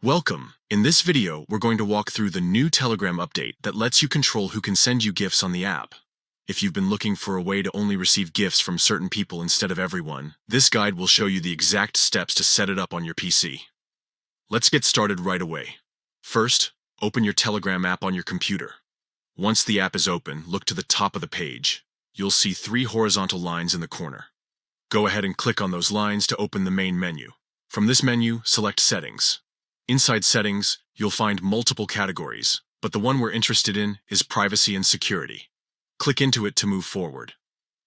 Welcome! In this video, we're going to walk through the new Telegram update that lets you control who can send you gifts on the app. If you've been looking for a way to only receive gifts from certain people instead of everyone, this guide will show you the exact steps to set it up on your PC. Let's get started right away. First, open your Telegram app on your computer. Once the app is open, look to the top of the page. You'll see 3 horizontal lines in the corner. Go ahead and click on those lines to open the main menu. From this menu, select Settings. Inside Settings, you'll find multiple categories, but the one we're interested in is Privacy and Security. Click into it to move forward.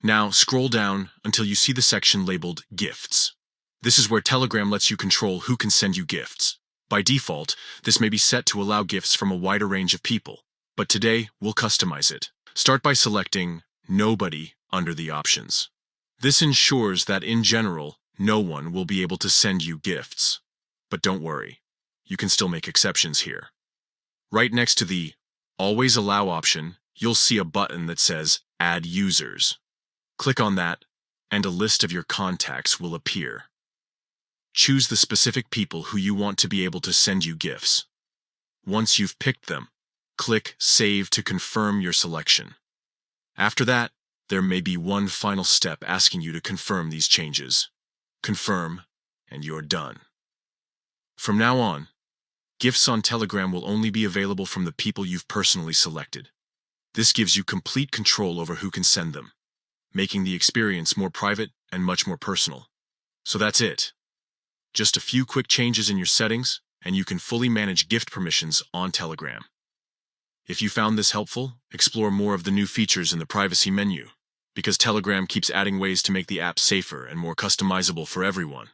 Now, scroll down until you see the section labeled Gifts. This is where Telegram lets you control who can send you gifts. By default, this may be set to allow gifts from a wider range of people, but today we'll customize it. Start by selecting Nobody under the options. This ensures that in general, no one will be able to send you gifts. But don't worry. You can still make exceptions here. Right next to the Always Allow option, you'll see a button that says Add Users. Click on that, and a list of your contacts will appear. Choose the specific people who you want to be able to send you gifts. Once you've picked them, click Save to confirm your selection. After that, there may be one final step asking you to confirm these changes. Confirm, and you're done. From now on, gifts on Telegram will only be available from the people you've personally selected. This gives you complete control over who can send them, making the experience more private and much more personal. So that's it. Just a few quick changes in your settings, and you can fully manage gift permissions on Telegram. If you found this helpful, explore more of the new features in the privacy menu, because Telegram keeps adding ways to make the app safer and more customizable for everyone.